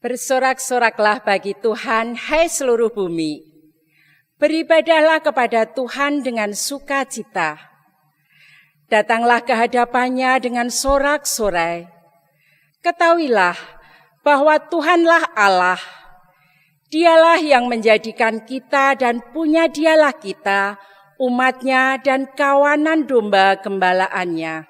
Bersorak-soraklah bagi Tuhan, hai seluruh bumi. Beribadahlah kepada Tuhan dengan sukacita. Datanglah ke hadapannya dengan sorak-sorai. Ketahuilah bahwa Tuhanlah Allah. Dialah yang menjadikan kita dan punya dialah kita, umatnya dan kawanan domba gembalaannya.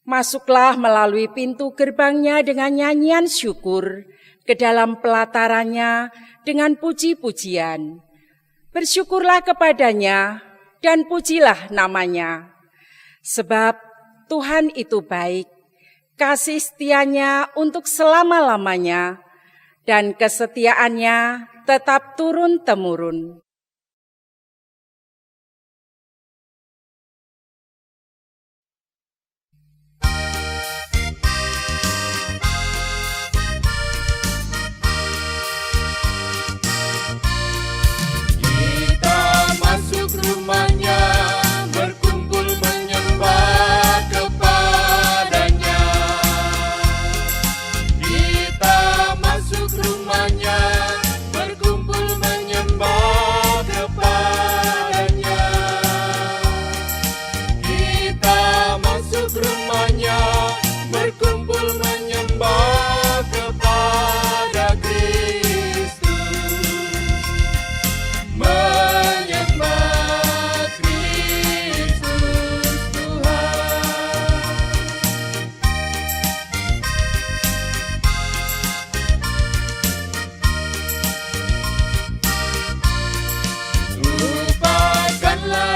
Masuklah melalui pintu gerbangnya dengan nyanyian syukur, ke dalam pelatarannya dengan puji-pujian. Bersyukurlah kepadanya dan pujilah namanya. Sebab Tuhan itu baik, kasih setianya untuk selama-lamanya, dan kesetiaannya tetap turun-temurun. Rumahnya berkumpul menyembah kepadanya. Kita masuk rumahnya berkumpul menyembah kepadanya. Kita masuk rumahnya berkumpul menyembah kepada Kristus.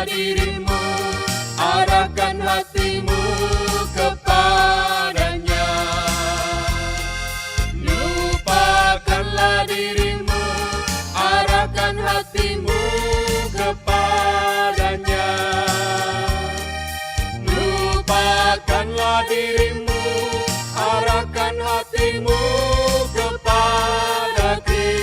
Dirimu, arahkan hatimu kepadanya. Lupakanlah dirimu, arahkan hatimu kepadanya. Lupakanlah dirimu, arahkan hatimu kepada Kristus.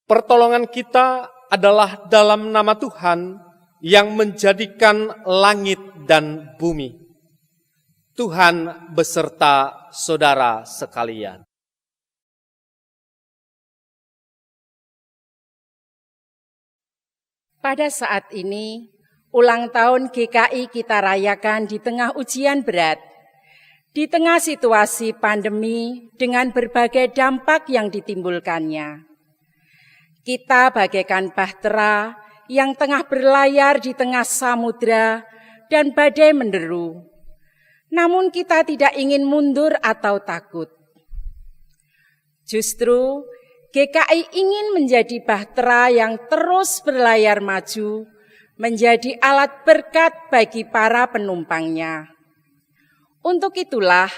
Pertolongan kita adalah dalam nama Tuhan yang menjadikan langit dan bumi. Tuhan beserta saudara sekalian. Pada saat ini, ulang tahun GKI kita rayakan di tengah ujian berat, di tengah situasi pandemi dengan berbagai dampak yang ditimbulkannya. Kita bagaikan bahtera yang tengah berlayar di tengah samudra dan badai menderu. Namun kita tidak ingin mundur atau takut. Justru GKI ingin menjadi bahtera yang terus berlayar maju, menjadi alat berkat bagi para penumpangnya. Untuk itulah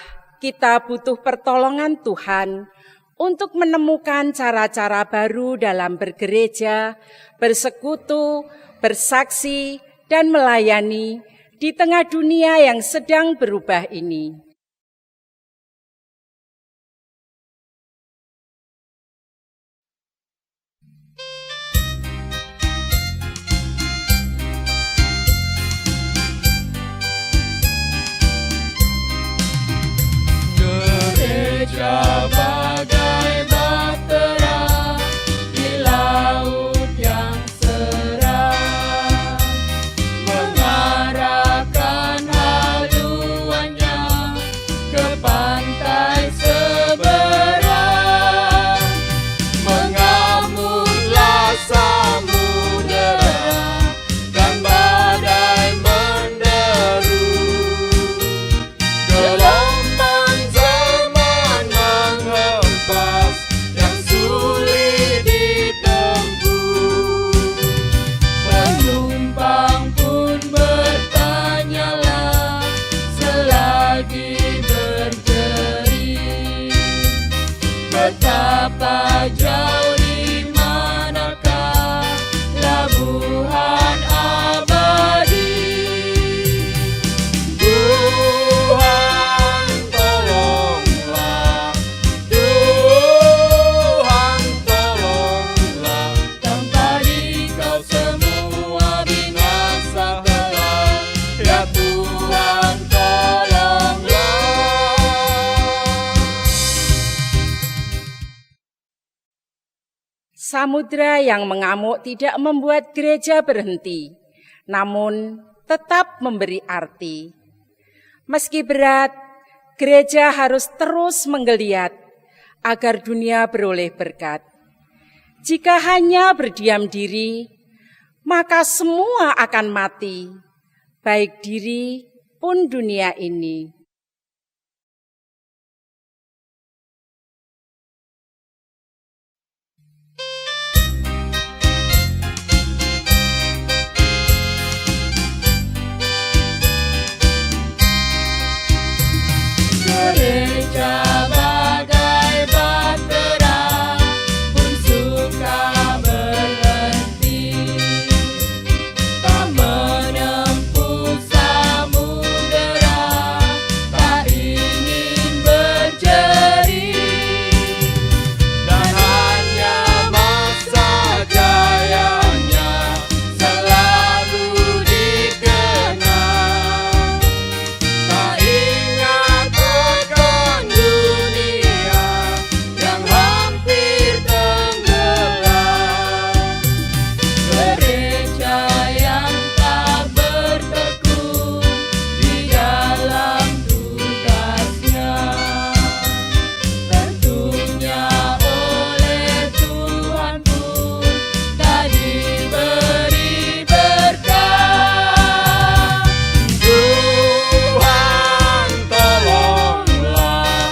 kita butuh pertolongan Tuhan untuk menemukan cara-cara baru dalam bergereja, bersekutu, bersaksi, dan melayani di tengah dunia yang sedang berubah ini. Gereja bagai bahtera di laut yang cerah, mengarahkan haluannya Samudra yang mengamuk tidak membuat gereja berhenti, namun tetap memberi arti. Meski berat, gereja harus terus menggeliat agar dunia beroleh berkat. Jika hanya berdiam diri, maka semua akan mati, baik diri pun dunia ini. Gereja bagai bahtera pun suka berhenti, tak menempuh samudera, tak ingin berjeri, dan hanya masa jayanya selalu dikenang. Tak ingat akan dunia yang hampir tenggelam. Gereja yang tak bertekun di dalam tugasnya, tentunya oleh Tuhan pun tak diberi berkat. Tuhan tolonglah,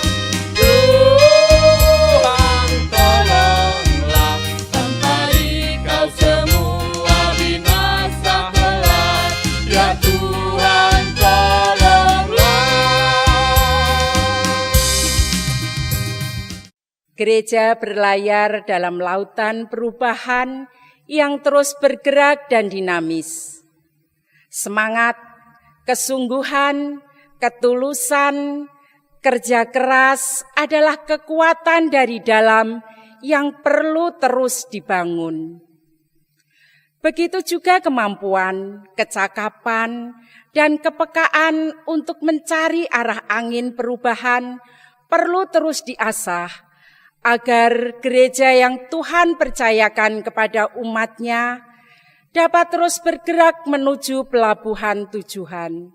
Tuhan tolonglah, tanpa Dikau semua binasa kelak. Ya Tuhan tolonglah. Gereja berlayar dalam lautan perubahan yang terus bergerak dan dinamis. Semangat, kesungguhan, ketulusan, kerja keras adalah kekuatan dari dalam yang perlu terus dibangun. Begitu juga kemampuan, kecakapan, dan kepekaan untuk mencari arah angin perubahan perlu terus diasah agar gereja yang Tuhan percayakan kepada umat-Nya dapat terus bergerak menuju pelabuhan tujuan.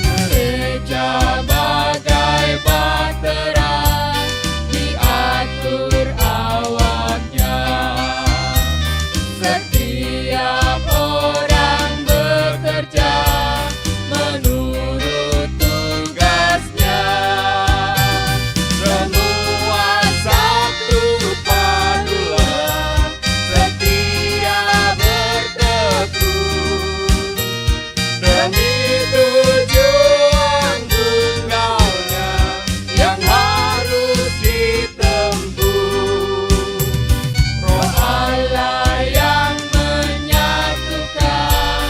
Gereja bagai bahtera diatur awaknya, setiap orang bekerja menurut tugasnya, semua satu padulah setia bertekun demi tujuan tunggalnya yang harus ditempuh. Roh Allah yang menyatukan,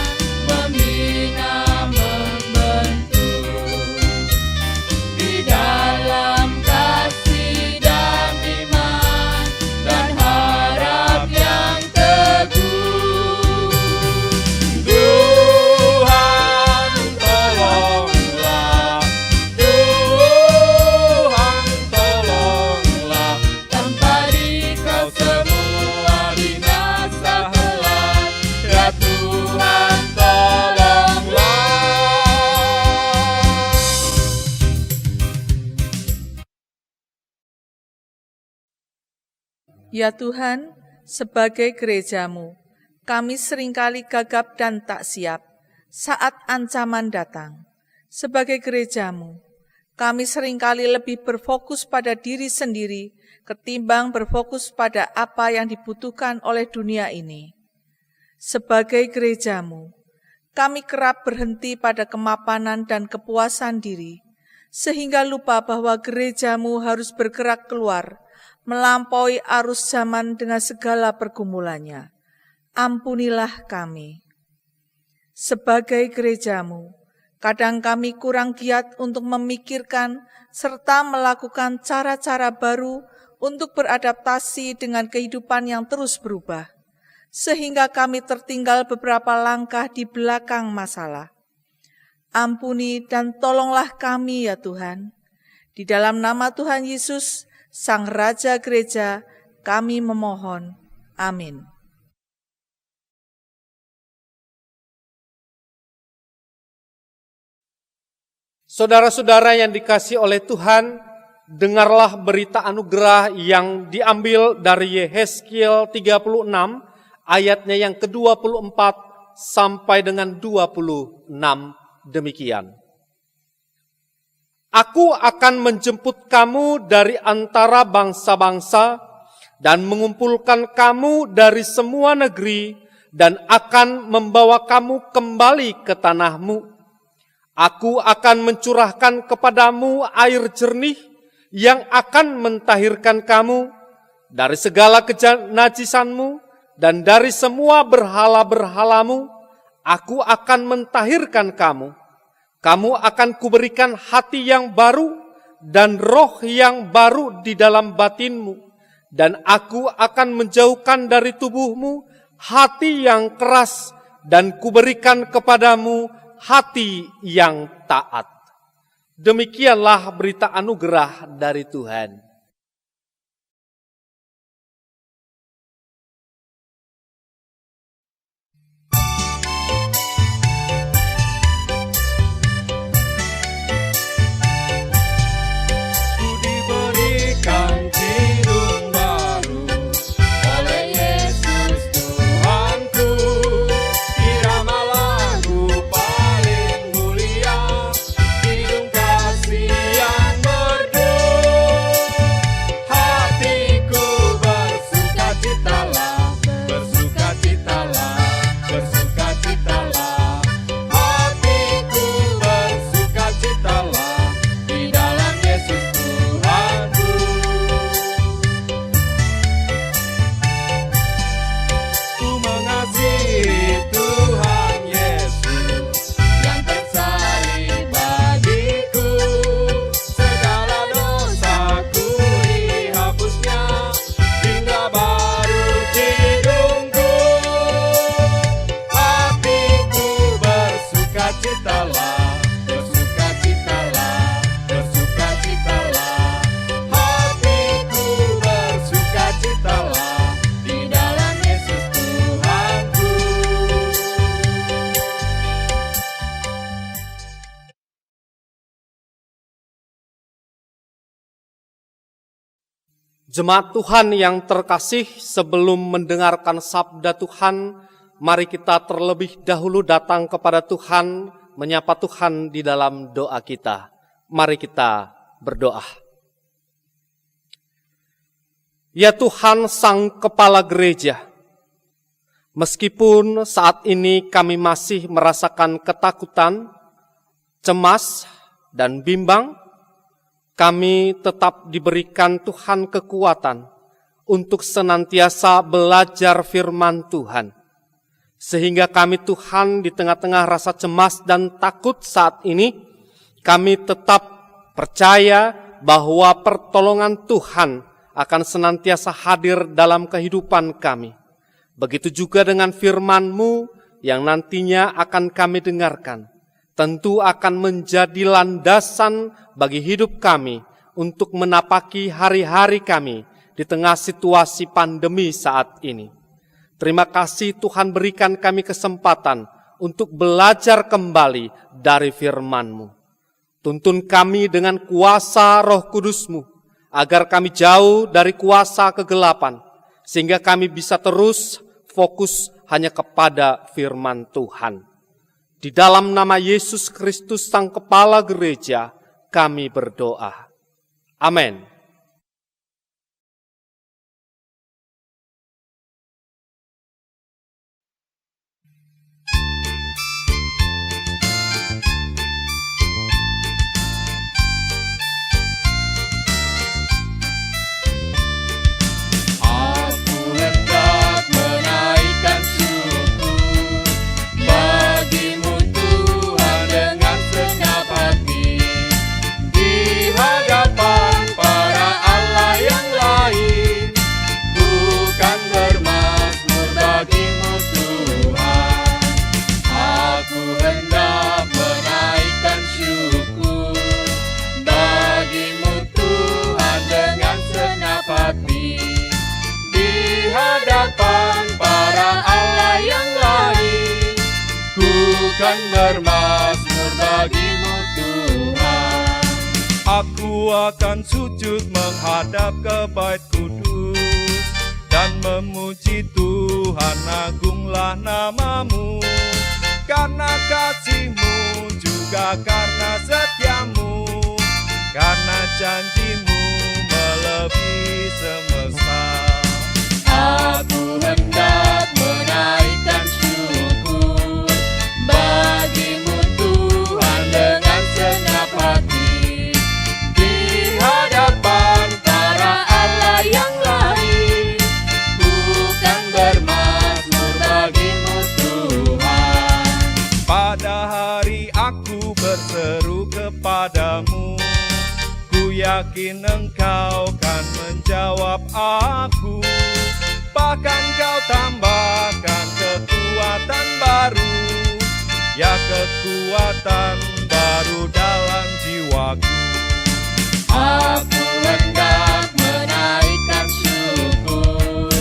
membina, membentuk di dalam kasih dan iman dan harap yang teguh. Tuhan tolonglah, Tuhan tolonglah, tanpa Dikau semua binasa kelak. Ya Tuhan tolonglah. Ya Tuhan, sebagai gereja-Mu, kami seringkali gagap dan tak siap saat ancaman datang. Sebagai gereja-Mu, kami seringkali lebih berfokus pada diri sendiri ketimbang berfokus pada apa yang dibutuhkan oleh dunia ini. Sebagai gereja-Mu, kami kerap berhenti pada kemapanan dan kepuasan diri, sehingga lupa bahwa gereja-Mu harus bergerak keluar, melampaui arus zaman dengan segala pergumulannya. Ampunilah kami. Sebagai gereja-Mu, kadang kami kurang giat untuk memikirkan serta melakukan cara-cara baru untuk beradaptasi dengan kehidupan yang terus berubah, sehingga kami tertinggal beberapa langkah di belakang masalah. Ampuni dan tolonglah kami ya Tuhan. Di dalam nama Tuhan Yesus, Sang Raja Gereja, kami memohon. Amin. Saudara-saudara yang dikasihi oleh Tuhan, dengarlah berita anugerah yang diambil dari Yehezkiel 36, ayatnya yang ke-24 sampai dengan 26 demikian. Aku akan menjemput kamu dari antara bangsa-bangsa dan mengumpulkan kamu dari semua negeri dan akan membawa kamu kembali ke tanahmu. Aku akan mencurahkan kepadamu air jernih yang akan mentahirkan kamu dari segala kenajisanmu dan dari semua berhala-berhalamu. Aku akan mentahirkan kamu. Kamu akan kuberikan hati yang baru dan roh yang baru di dalam batinmu. Dan aku akan menjauhkan dari tubuhmu hati yang keras dan kuberikan kepadamu hati yang taat. Demikianlah berita anugerah dari Tuhan. Ku diberikan hidung baru oleh Yesus Tuhanku. Irama lagu paling mulia, hidung kasih yang merdu. Hatiku bersukacitalah, bersukacitalah, bersukacitalah. Hatiku bersukacitalah di dalam Yesus Tuhanku. Ku mengasihi Tuhan Yesus yang tersalib bagiku. Segala dosaku dihapusnya hingga baru hidungku. Hatiku bersukacitalah, bersukacitalah, bersukacitalah. Hatiku bersukacitalah di dalam Yesus Tuhanku. Jemaat Tuhan yang terkasih, sebelum mendengarkan sabda Tuhan, mari kita terlebih dahulu datang kepada Tuhan, menyapa Tuhan di dalam doa kita. Mari kita berdoa. Ya Tuhan, Sang Kepala Gereja, meskipun saat ini kami masih merasakan ketakutan, cemas, dan bimbang, kami tetap diberikan Tuhan kekuatan untuk senantiasa belajar firman Tuhan. Sehingga kami Tuhan di tengah-tengah rasa cemas dan takut saat ini, kami tetap percaya bahwa pertolongan Tuhan akan senantiasa hadir dalam kehidupan kami. Begitu juga dengan firman-Mu yang nantinya akan kami dengarkan. Tentu akan menjadi landasan bagi hidup kami untuk menapaki hari-hari kami di tengah situasi pandemi saat ini. Terima kasih Tuhan berikan kami kesempatan untuk belajar kembali dari firman-Mu. Tuntun kami dengan kuasa Roh Kudus-Mu, agar kami jauh dari kuasa kegelapan, sehingga kami bisa terus fokus hanya kepada firman Tuhan. Di dalam nama Yesus Kristus Sang Kepala Gereja, kami berdoa. Amin. Aku hendak menaikkan syukur bagimu Tuhan dengan segenap hati di hadapan para Aku akan sujud menghadap ke Bait Kudus dan memuji Tuhan, agunglah nama-Mu. Karena kasih-Mu juga karena setiamu, karena janji-Mu melebihi semesta. Aku hendak menaikkan syukur bagi-Mu Tuhan dengan segenap hati, di hadapan para Allah yang lain. Bukan bermazmur bagi-Mu Tuhan. Pada hari aku berseru kepadamu, ku yakin Engkau kan menjawab aku. Bahkan Kau tambahkan kekuatan baru, ya kekuatan baru dalam jiwaku. Aku hendak menaikkan syukur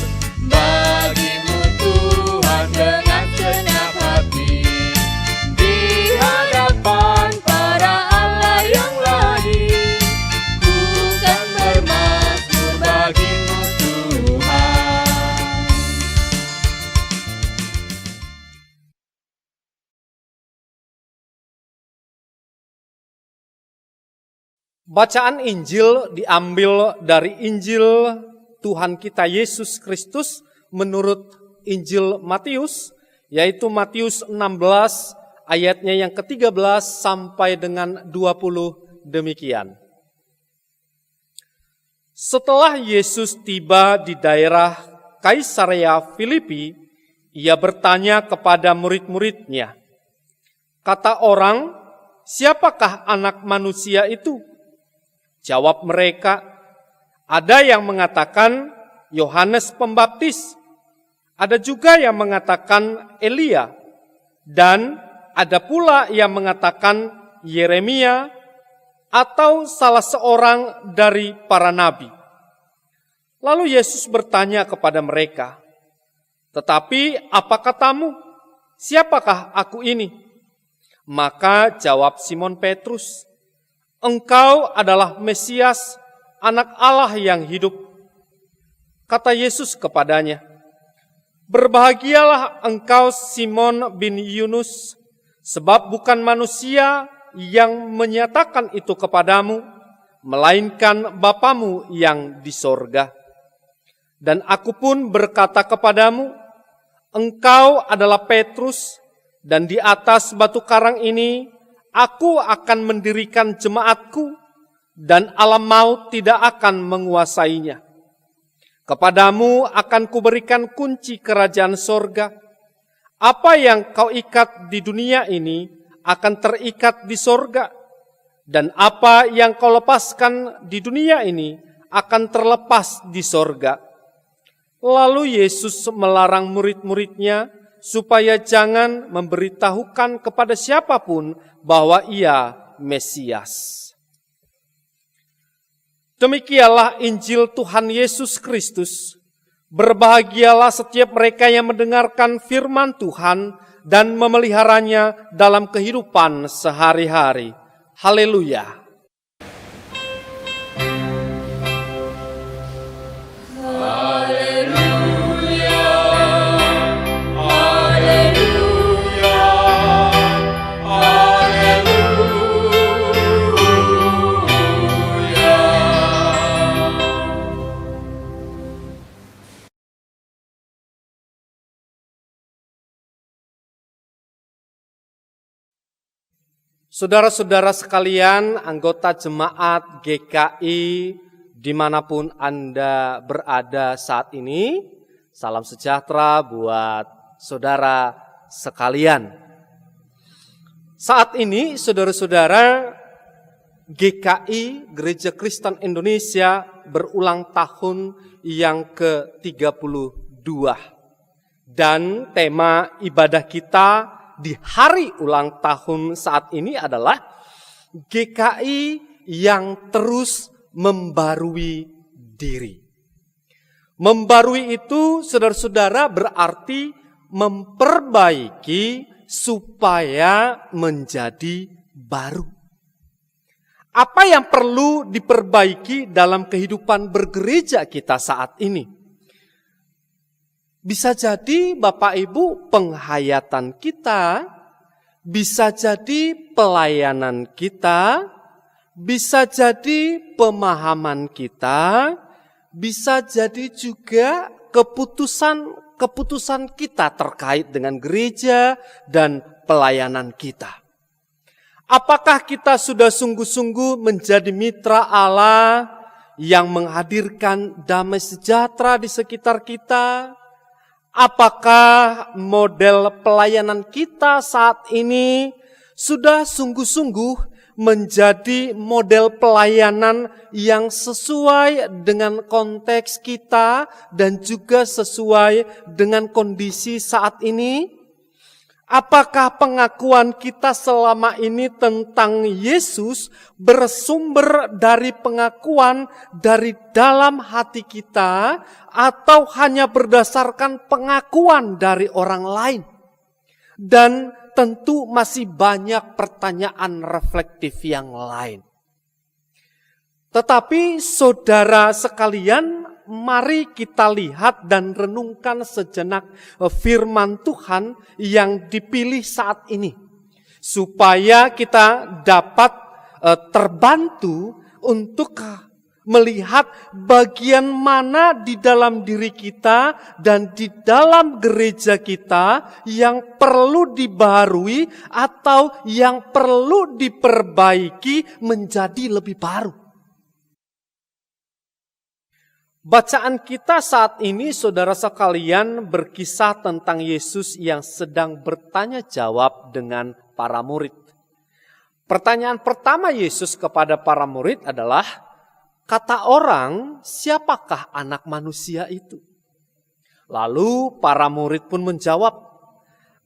bagi-Mu Tuhan dengan segenap hati, di hadapan para Allah yang lain. Bukan bermazmur bagi-Mu Tuhan. Bacaan Injil diambil dari Injil Tuhan kita Yesus Kristus menurut Injil Matius, yaitu Matius 16 ayatnya yang ke-13 sampai dengan 20 demikian. Setelah Yesus tiba di daerah Kaisarea Filipi, ia bertanya kepada murid-muridnya, "Kata orang, siapakah Anak Manusia itu?" Jawab mereka, "Ada yang mengatakan Yohanes Pembaptis, ada juga yang mengatakan Elia, dan ada pula yang mengatakan Yeremia atau salah seorang dari para nabi." Lalu Yesus bertanya kepada mereka, "Tetapi apa katamu? Siapakah aku ini?" Maka jawab Simon Petrus, "Engkau adalah Mesias, Anak Allah yang hidup." Kata Yesus kepadanya, "Berbahagialah engkau Simon bin Yunus, sebab bukan manusia yang menyatakan itu kepadamu, melainkan Bapamu yang di sorga. Dan aku pun berkata kepadamu, engkau adalah Petrus, dan di atas batu karang ini aku akan mendirikan jemaatku, dan alam maut tidak akan menguasainya. Kepadamu akan kuberikan kunci kerajaan sorga. Apa yang kau ikat di dunia ini akan terikat di sorga, dan apa yang kau lepaskan di dunia ini akan terlepas di sorga." Lalu Yesus melarang murid-muridnya supaya jangan memberitahukan kepada siapapun bahwa ia Mesias. Demikianlah Injil Tuhan Yesus Kristus. Berbahagialah setiap mereka yang mendengarkan firman Tuhan dan memeliharanya dalam kehidupan sehari-hari. Haleluya. Saudara-saudara sekalian, anggota jemaat GKI dimanapun Anda berada saat ini, salam sejahtera buat saudara sekalian. Saat ini saudara-saudara, GKI Gereja Kristen Indonesia berulang tahun yang ke-32. Dan tema ibadah kita di hari ulang tahun saat ini adalah GKI yang terus membarui diri. Membarui itu, saudara-saudara, berarti memperbaiki supaya menjadi baru. Apa yang perlu diperbaiki dalam kehidupan bergereja kita saat ini? Bisa jadi Bapak Ibu penghayatan kita, bisa jadi pelayanan kita, bisa jadi pemahaman kita, bisa jadi juga keputusan kita terkait dengan gereja dan pelayanan kita. Apakah kita sudah sungguh-sungguh menjadi mitra Allah yang menghadirkan damai sejahtera di sekitar kita? Apakah model pelayanan kita saat ini sudah sungguh-sungguh menjadi model pelayanan yang sesuai dengan konteks kita dan juga sesuai dengan kondisi saat ini? Apakah pengakuan kita selama ini tentang Yesus bersumber dari pengakuan dari dalam hati kita atau hanya berdasarkan pengakuan dari orang lain? Dan tentu masih banyak pertanyaan reflektif yang lain. Tetapi saudara sekalian, mari kita lihat dan renungkan sejenak firman Tuhan yang dipilih saat ini. Supaya kita dapat terbantu untuk melihat bagian mana di dalam diri kita dan di dalam gereja kita yang perlu dibaharui atau yang perlu diperbaiki menjadi lebih baru. Bacaan kita saat ini, saudara sekalian, berkisah tentang Yesus yang sedang bertanya jawab dengan para murid. Pertanyaan pertama Yesus kepada para murid adalah, kata orang, siapakah anak manusia itu? Lalu para murid pun menjawab.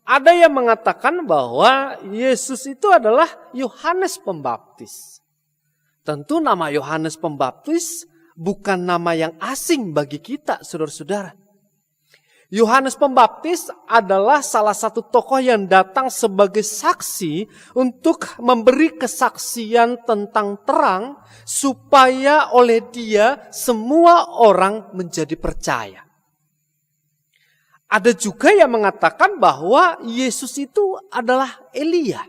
Ada yang mengatakan bahwa Yesus itu adalah Yohanes Pembaptis. Tentu nama Yohanes Pembaptis bukan nama yang asing bagi kita, saudara-saudara. Yohanes Pembaptis adalah salah satu tokoh yang datang sebagai saksi untuk memberi kesaksian tentang terang supaya oleh dia semua orang menjadi percaya. Ada juga yang mengatakan bahwa Yesus itu adalah Elia.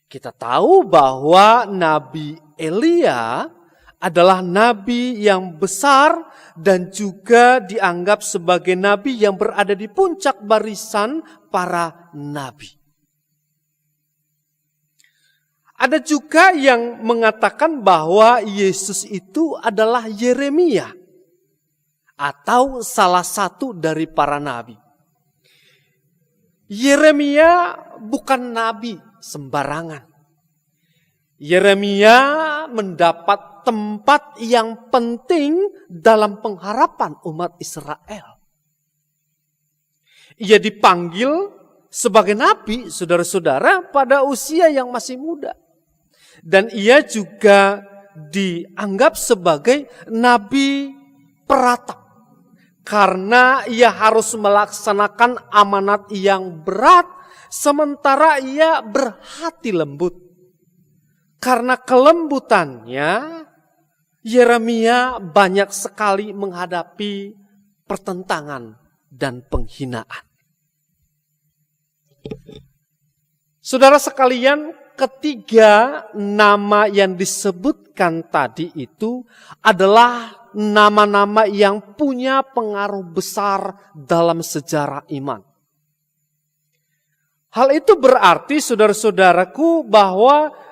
Kita tahu bahwa Nabi Elia adalah nabi yang besar dan juga dianggap sebagai nabi yang berada di puncak barisan para nabi. Ada juga yang mengatakan bahwa Yesus itu adalah Yeremia atau salah satu dari para nabi. Yeremia bukan nabi sembarangan. Yeremia mendapat tempat yang penting dalam pengharapan umat Israel. Ia dipanggil sebagai nabi, saudara-saudara, pada usia yang masih muda. Dan ia juga dianggap sebagai nabi peratap. Karena ia harus melaksanakan amanat yang berat, sementara ia berhati lembut. Karena kelembutannya, Yeremia banyak sekali menghadapi pertentangan dan penghinaan. Saudara sekalian, ketiga nama yang disebutkan tadi itu adalah nama-nama yang punya pengaruh besar dalam sejarah iman. Hal itu berarti, saudara-saudaraku, bahwa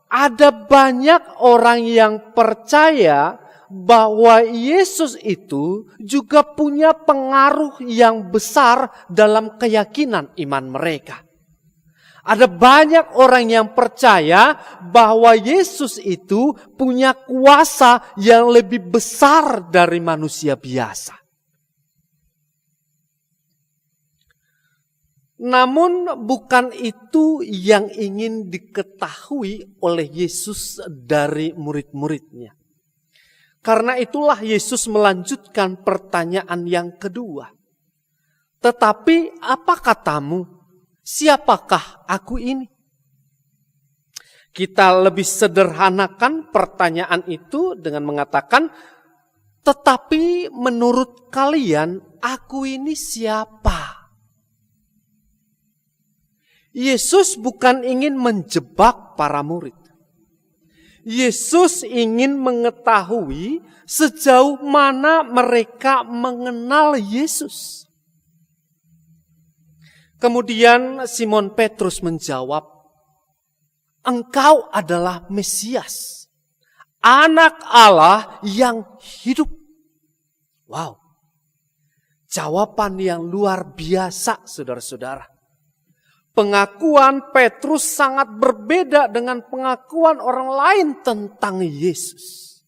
ada banyak orang yang percaya bahwa Yesus itu juga punya pengaruh yang besar dalam keyakinan iman mereka. Ada banyak orang yang percaya bahwa Yesus itu punya kuasa yang lebih besar dari manusia biasa. Namun bukan itu yang ingin diketahui oleh Yesus dari murid-muridnya. Karena itulah Yesus melanjutkan pertanyaan yang kedua. Tetapi apa katamu? Siapakah aku ini? Kita lebih sederhanakan pertanyaan itu dengan mengatakan, tetapi menurut kalian, aku ini siapa? Yesus bukan ingin menjebak para murid. Yesus ingin mengetahui sejauh mana mereka mengenal Yesus. Kemudian Simon Petrus menjawab, engkau adalah Mesias, Anak Allah yang hidup. Wow, jawaban yang luar biasa, saudara-saudara. Pengakuan Petrus sangat berbeda dengan pengakuan orang lain tentang Yesus.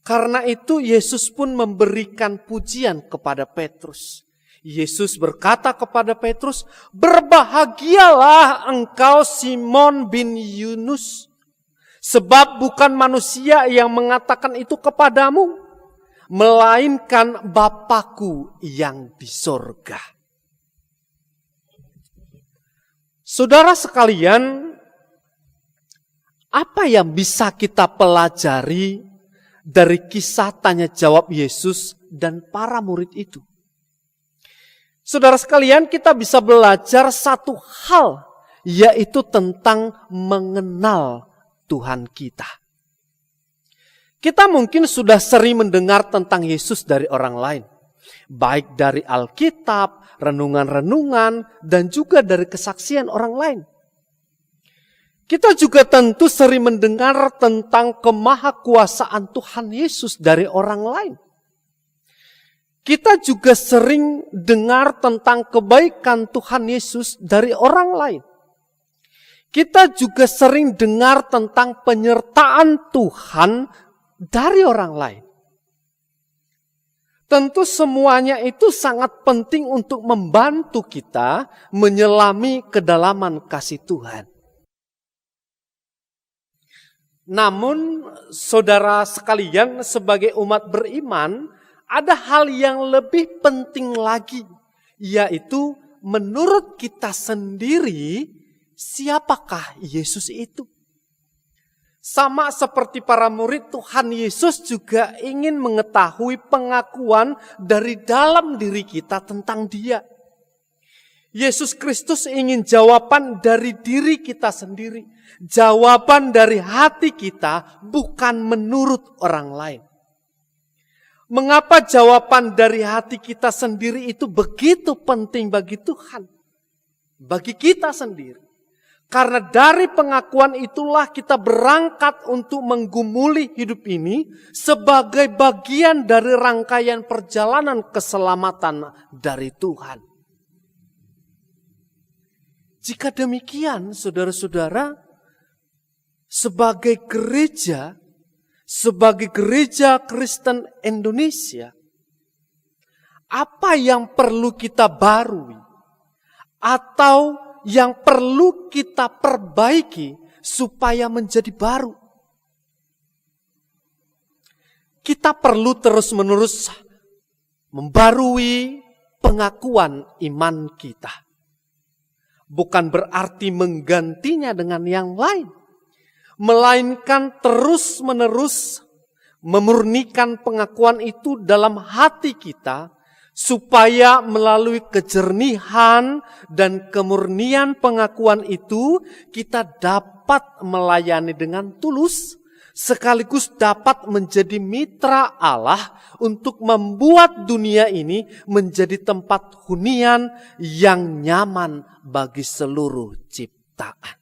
Karena itu Yesus pun memberikan pujian kepada Petrus. Yesus berkata kepada Petrus, berbahagialah engkau Simon bin Yunus. Sebab bukan manusia yang mengatakan itu kepadamu, melainkan Bapa-Ku yang di sorga. Saudara sekalian, apa yang bisa kita pelajari dari kisah tanya jawab Yesus dan para murid itu? Saudara sekalian, kita bisa belajar satu hal, yaitu tentang mengenal Tuhan kita. Kita mungkin sudah sering mendengar tentang Yesus dari orang lain, baik dari Alkitab, renungan-renungan, dan juga dari kesaksian orang lain. Kita juga tentu sering mendengar tentang kemahakuasaan Tuhan Yesus dari orang lain. Kita juga sering dengar tentang kebaikan Tuhan Yesus dari orang lain. Kita juga sering dengar tentang penyertaan Tuhan dari orang lain. Tentu semuanya itu sangat penting untuk membantu kita menyelami kedalaman kasih Tuhan. Namun, saudara sekalian, sebagai umat beriman, ada hal yang lebih penting lagi, yaitu menurut kita sendiri, siapakah Yesus itu? Sama seperti para murid, Tuhan Yesus juga ingin mengetahui pengakuan dari dalam diri kita tentang Dia. Yesus Kristus ingin jawaban dari diri kita sendiri. Jawaban dari hati kita, bukan menurut orang lain. Mengapa jawaban dari hati kita sendiri itu begitu penting bagi Tuhan? Bagi kita sendiri. Karena dari pengakuan itulah kita berangkat untuk menggumuli hidup ini sebagai bagian dari rangkaian perjalanan keselamatan dari Tuhan. Jika demikian, saudara-saudara, sebagai gereja Kristen Indonesia, apa yang perlu kita barui atau yang perlu kita perbaiki supaya menjadi baru? Kita perlu terus-menerus membarui pengakuan iman kita. Bukan berarti menggantinya dengan yang lain, melainkan terus-menerus memurnikan pengakuan itu dalam hati kita, supaya melalui kejernihan dan kemurnian pengakuan itu, kita dapat melayani dengan tulus, sekaligus dapat menjadi mitra Allah untuk membuat dunia ini menjadi tempat hunian yang nyaman bagi seluruh ciptaan.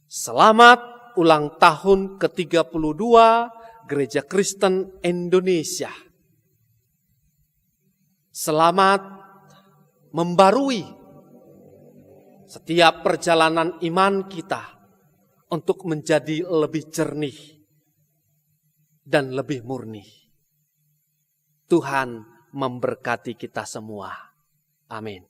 Selamat ulang tahun ke-32 Gereja Kristen Indonesia. Selamat membarui setiap perjalanan iman kita untuk menjadi lebih jernih dan lebih murni. Tuhan memberkati kita semua. Amin.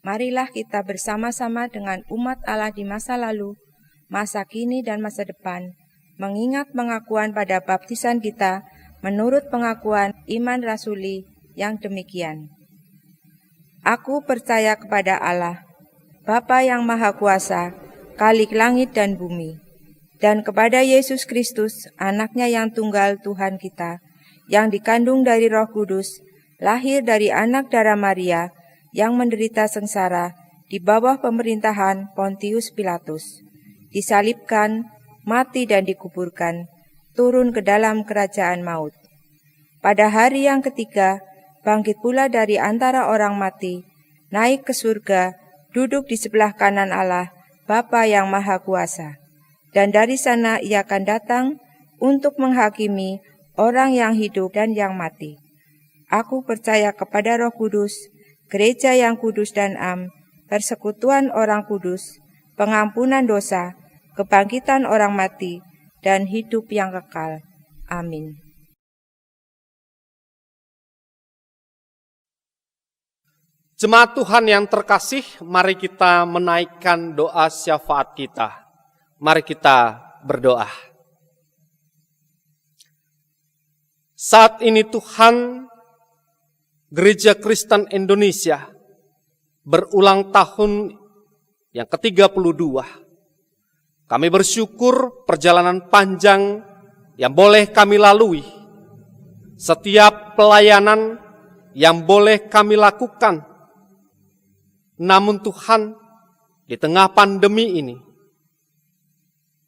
Marilah kita bersama-sama dengan umat Allah di masa lalu, masa kini dan masa depan, mengingat pengakuan pada baptisan kita menurut pengakuan iman rasuli yang demikian. Aku percaya kepada Allah, Bapa yang Maha Kuasa, Khalik langit dan bumi, dan kepada Yesus Kristus, anaknya yang tunggal Tuhan kita, yang dikandung dari Roh Kudus, lahir dari anak darah Maria, yang menderita sengsara di bawah pemerintahan Pontius Pilatus, disalibkan, mati dan dikuburkan, turun ke dalam kerajaan maut. Pada hari yang ketiga, bangkit pula dari antara orang mati, naik ke surga, duduk di sebelah kanan Allah, Bapa yang Maha Kuasa. Dan dari sana ia akan datang untuk menghakimi orang yang hidup dan yang mati. Aku percaya kepada Roh Kudus, gereja yang kudus dan am, persekutuan orang kudus, pengampunan dosa, kebangkitan orang mati, dan hidup yang kekal. Amin. Jemaat Tuhan yang terkasih, mari kita menaikkan doa syafaat kita. Mari kita berdoa. Saat ini Tuhan, Gereja Kristen Indonesia berulang tahun yang ke-32. Kami bersyukur perjalanan panjang yang boleh kami lalui. Setiap pelayanan yang boleh kami lakukan. Namun Tuhan, di tengah pandemi ini,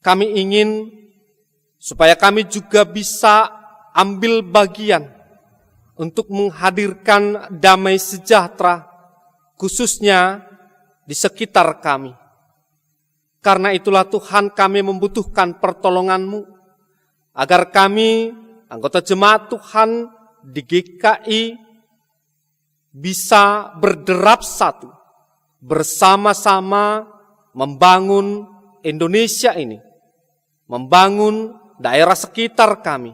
kami ingin supaya kami juga bisa ambil bagian untuk menghadirkan damai sejahtera, khususnya di sekitar kami. Karena itulah Tuhan, kami membutuhkan pertolongan-Mu, agar kami, anggota jemaat Tuhan di GKI, bisa berderap satu, bersama-sama membangun Indonesia ini, membangun daerah sekitar kami,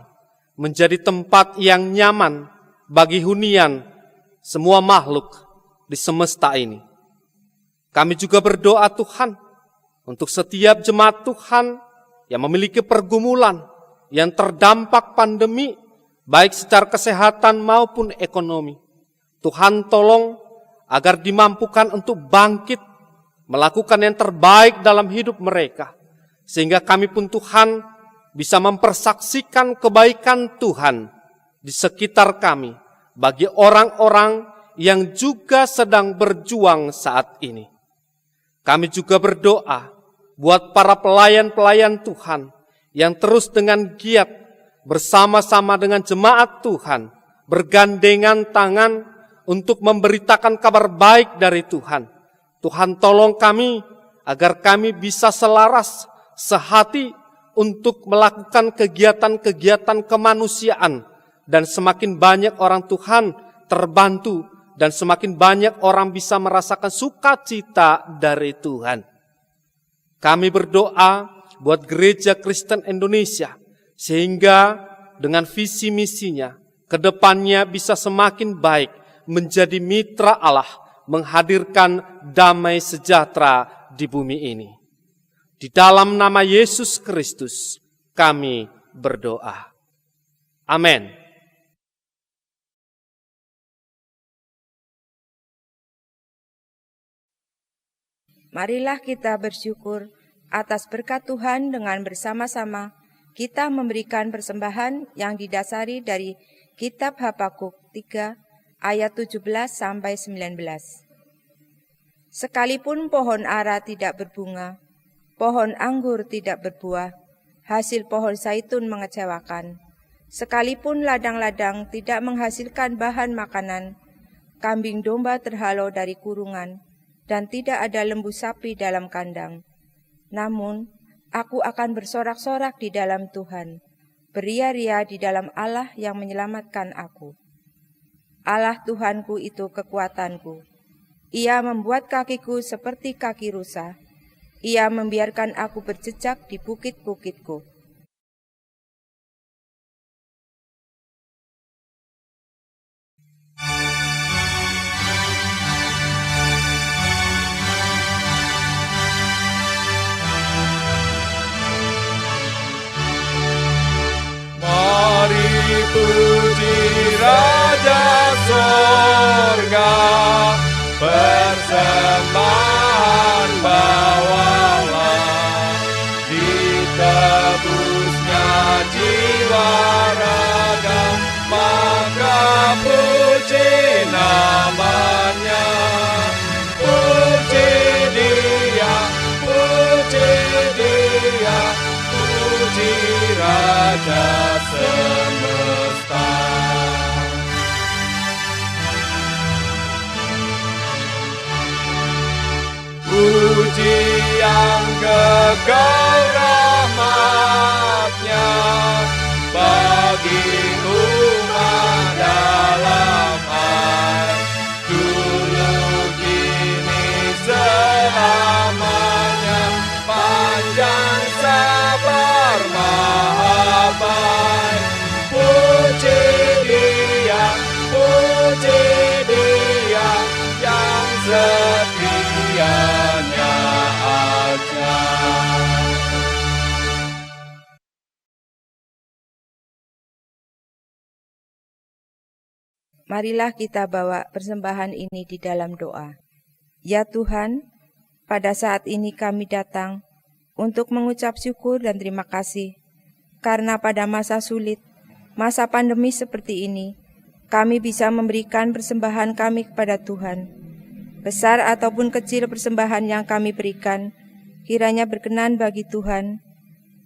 menjadi tempat yang nyaman bagi hunian semua makhluk di semesta ini. Kami juga berdoa Tuhan untuk setiap jemaat Tuhan yang memiliki pergumulan, yang terdampak pandemi, baik secara kesehatan maupun ekonomi. Tuhan tolong agar dimampukan untuk bangkit, melakukan yang terbaik dalam hidup mereka. Sehingga kami pun Tuhan bisa mempersaksikan kebaikan Tuhan di sekitar kami, bagi orang-orang yang juga sedang berjuang saat ini. Kami juga berdoa buat para pelayan-pelayan Tuhan yang terus dengan giat bersama-sama dengan jemaat Tuhan, bergandengan tangan untuk memberitakan kabar baik dari Tuhan. Tuhan tolong kami agar kami bisa selaras, sehati untuk melakukan kegiatan-kegiatan kemanusiaan, dan semakin banyak orang Tuhan terbantu, dan semakin banyak orang bisa merasakan sukacita dari Tuhan. Kami berdoa buat Gereja Kristen Indonesia, sehingga dengan visi misinya ke depannya bisa semakin baik, menjadi mitra Allah, menghadirkan damai sejahtera di bumi ini. Di dalam nama Yesus Kristus kami berdoa. Amin. Marilah kita bersyukur atas berkat Tuhan dengan bersama-sama kita memberikan persembahan yang didasari dari kitab Habakuk 3 ayat 17-19. Sekalipun pohon ara tidak berbunga, pohon anggur tidak berbuah, hasil pohon zaitun mengecewakan. Sekalipun ladang-ladang tidak menghasilkan bahan makanan, kambing domba terhalau dari kurungan, dan tidak ada lembu sapi dalam kandang. Namun, aku akan bersorak-sorak di dalam Tuhan, beria-ria di dalam Allah yang menyelamatkan aku. Allah Tuhanku itu kekuatanku. Ia membuat kakiku seperti kaki rusa. Ia membiarkan aku berjejak di bukit-bukitku. persembahan bawalah, ditebusnya jiwa raga, maka puji namanya. Puji dia, puji dia, puji Raja semesta. Puji yang kekal rahmat-Nya bagi umat dalam air, dulu kini selamanya, panjang sabar mahabaik. Puji dia, puji dia, yang setianya aja. Marilah kita bawa persembahan ini di dalam doa. Ya Tuhan, pada saat ini kami datang untuk mengucap syukur dan terima kasih, karena pada masa sulit, masa pandemi seperti ini, kami bisa memberikan persembahan kami kepada Tuhan. Besar ataupun kecil persembahan yang kami berikan, kiranya berkenan bagi Tuhan.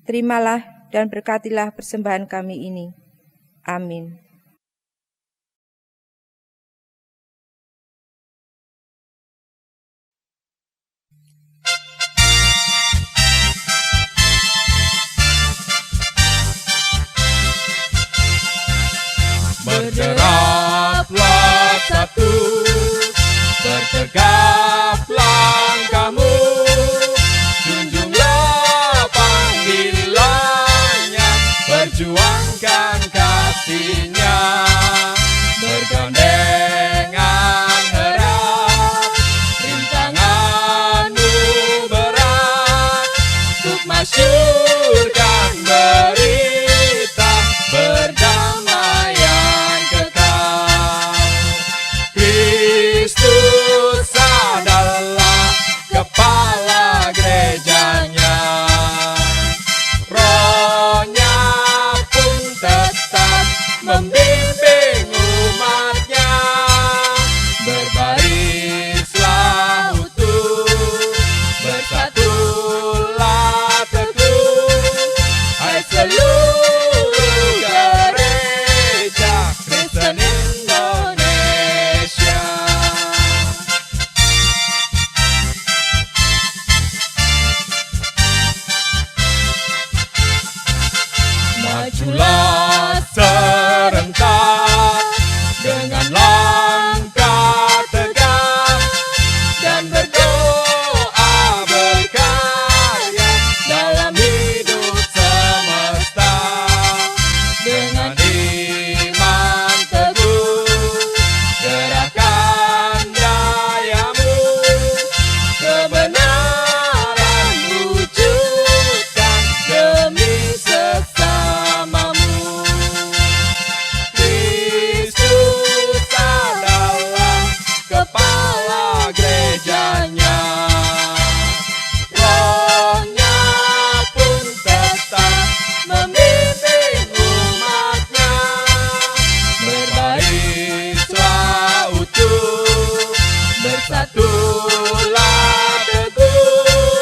Terimalah dan berkatilah persembahan kami ini. Amin. Berderaplah satu, bertegap langkahmu, junjunglah panggilannya, perjuangkan kasih-Nya, bergandengan erat, rintanganmu berat, untuk masyurkan berita berdamaian kekal. Kristus adalah kepala gerejanya, Roh-Nya pun tetap membimbing umat-Nya. Berbarislah utuh, bersatulah teguh, hai seluruh gereja Kristen Indonesia. Majulah serentak dengan langkah tegak, dan berdoa berkarya dalam hidup semesta. Dengan iman teguh, gerakan dayamu, kebenaran wujudkan demi sesamamu. Kristus adalah kepala gerejanya, Roh-Nya pun tetap membimbing umat-Nya. Berbarislah utuh, bersatulah teguh,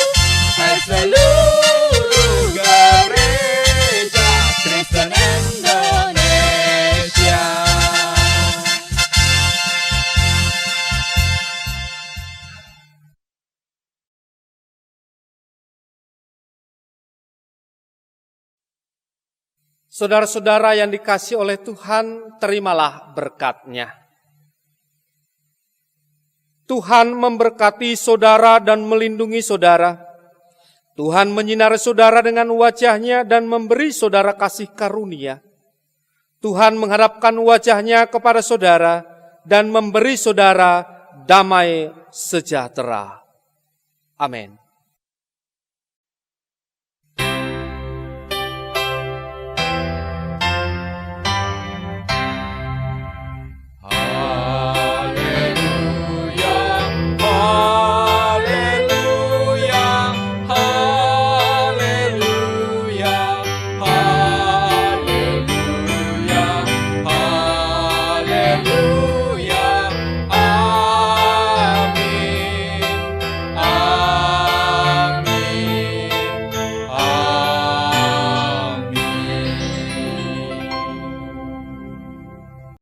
hai seluruh gereja Kristen Indonesia. Saudara-saudara yang dikasihi oleh Tuhan, terimalah berkat-Nya. Tuhan memberkati saudara dan melindungi saudara. Tuhan menyinari saudara dengan wajah-Nya dan memberi saudara kasih karunia. Tuhan menghadapkan wajah-Nya kepada saudara dan memberi saudara damai sejahtera. Amin.